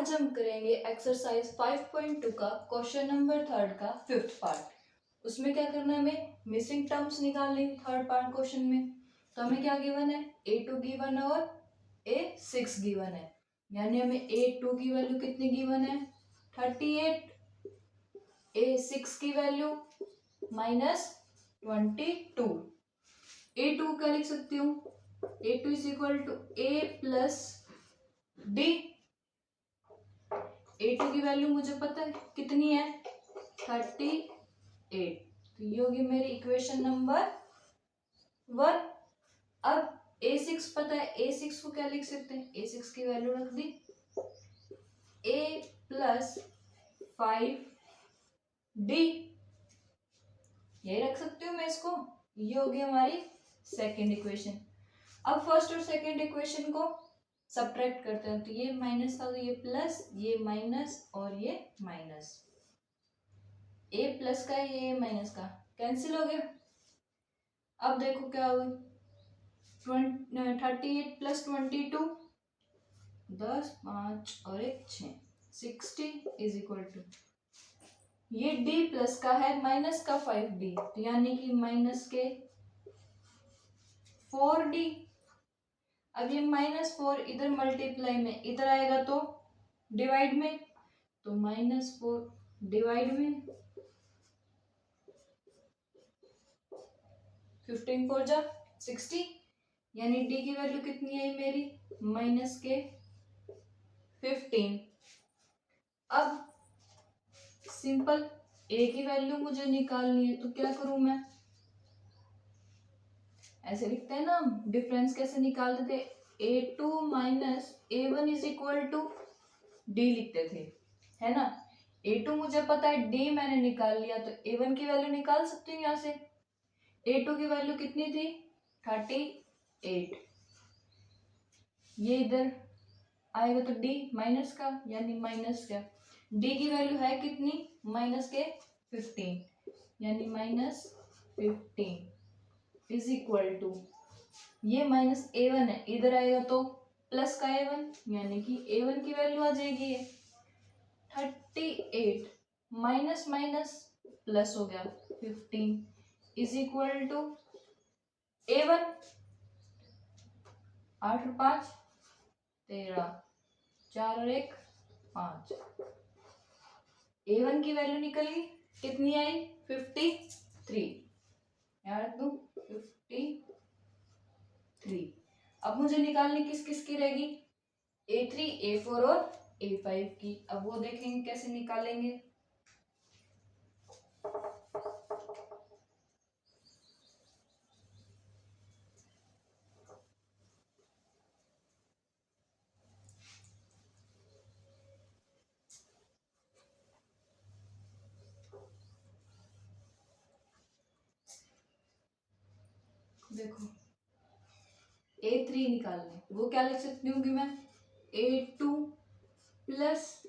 आज हम करेंगे एक्सरसाइज 5.2 का क्वेश्चन नंबर 3 का 5th पार्ट। उसमें क्या करना है, हमें मिसिंग टर्म्स निकालनी है। 3rd पार्ट क्वेश्चन में तो हमें क्या गिवन है, a2 गिवन है और a6 गिवन है। यानी हमें a2 की वैल्यू कितनी गिवन है, 38, a6 की वैल्यू -22। a2 क्या लिख सकती हूँ, a2 is equal to a plus d। a2 की वैल्यू मुझे पता है कितनी है, 38। तो ये होगी मेरी इक्वेशन नंबर 1। अब a6 पता है, a6 को क्या लिख सकते हैं, a6 की वैल्यू रख दी a प्लस 5d, ये रख सकती हूँ मैं इसको। ये होगी हमारी सेकेंड इक्वेशन। अब फर्स्ट और सेकेंड इक्वेशन को सब्ट्रैक्ट करते हैं, तो ये माइनस था तो ये प्लस, ये माइनस और ये माइनस, ए प्लस का ये माइनस का कैंसिल हो गया। अब देखो क्या हुआ, 38 प्लस 22, 10, 5 और 1 6, 60 इज इक्वल टू, ये d प्लस का है माइनस का 5d, तो यानी कि माइनस के 4d। अब ये -4 इधर मल्टीप्लाई में, इधर आएगा तो डिवाइड में, तो -4 डिवाइड में 15 4 जा 60, यानी d की वैल्यू कितनी है मेरी, माइनस के 15। अब सिंपल a की वैल्यू मुझे निकालनी है, तो क्या करूं मैं, ऐसे लिखते हैं ना, डिफरेंस कैसे निकालते थे, a2 minus a1 is equal to d लिखते थे, है ना। a2 मुझे पता है, d मैंने निकाल लिया, तो a1 की वैल्यू निकाल सकती हूँ यहाँ से। a2 की वैल्यू कितनी थी, 38, ये इधर आएगा तो d माइनस का, यानी माइनस का d की वैल्यू है कितनी, माइनस के 15, यानी -15 इज इक्वल टू, ये -a1 है, इधर आएगा तो प्लस का a1, यानी कि a1 की वैल्यू आ जाएगी ये 38, माइनस माइनस प्लस हो गया 15 इज इक्वल टू a1, 8 और 5 13, 4 और 1 5, a1 की वैल्यू निकल गई, कितनी आई 53, यार दूं 53। अब मुझे निकालनी किस किस की रहेगी, a3, a4 और a5 की। अब वो देखेंगे कैसे निकालेंगे। देखो a3 निकालने, वो क्या लिख सकती हूँ कि मैं, a2 plus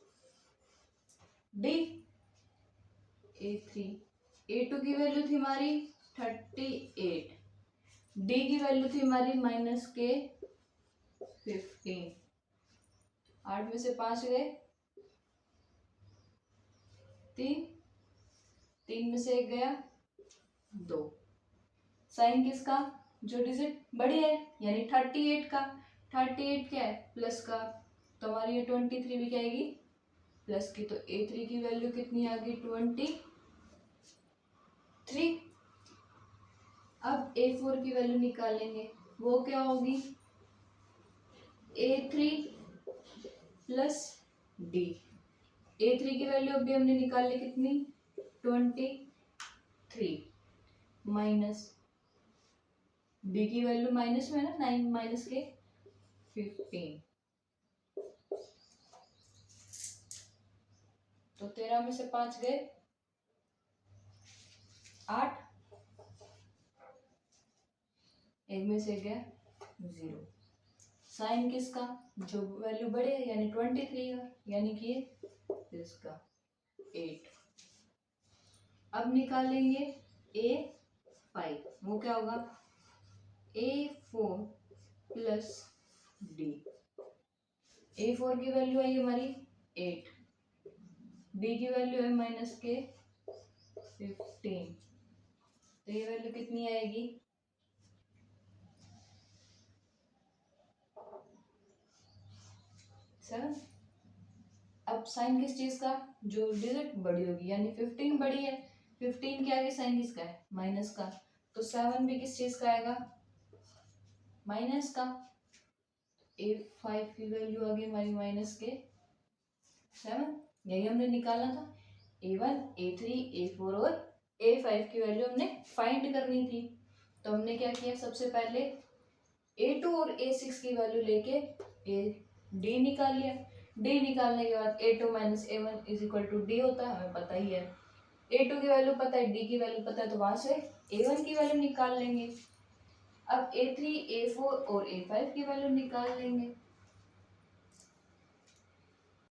d, a3, a2 की वैल्यू थी हमारी 38, d की वैल्यू थी हमारी माइनस के 15, 8 में से 5 गए 3, 3 में से 1 गया 2, साइन किसका, जो डिजिट बड़ी है यानी 38 का, 38 क्या है प्लस का, तो हमारी ये 23 भी क्या आएगी प्लस की, तो a3 की वैल्यू कितनी आ गई 23। अब a4 की वैल्यू निकालेंगे, वो क्या होगी, a3 प्लस d, a3 की वैल्यू अभी हमने निकाली कितनी 23, माइनस d की वैल्यू माइनस में ना 9 माइनस के 15, तो 13 में से 5 गए 8, 1 में से गया 0, साइन किसका, जो वैल्यू बड़े है यानी 23 का, यानी कि ये इसका 8। अब निकालेंगे a5, वो क्या होगा a4 प्लस d, a4 की वैल्यू आई हमारी 8, डी की वैल्यू है माइनस के 15, तो ये वैल्यू कितनी आएगी 7। अब साइन किस चीज का, जो डिजिट बड़ी होगी यानी 15 बड़ी है, 15 के आगे साइन किसका है माइनस का, तो 7 भी किस चीज का आएगा माइनस का। A5 की वैल्यू आ गई हमारी माइनस के 7, यही हमने निकालना था। A1, A3, A4 और A5 की वैल्यू हमने फाइंड करनी थी। तो हमने क्या किया, सबसे पहले A2 और A6 की वैल्यू लेके D निकाल लिया। D निकालने के बाद A2 minus A1 is equal to D होता है, हमें पता ही है। A2 की वैल्यू पता है, D की वैल्यू पता है, तो वहां से A1 की वैल्यू निकाल लेंगे। अब A3, A4 और A5 की वैल्यू निकाल लेंगे।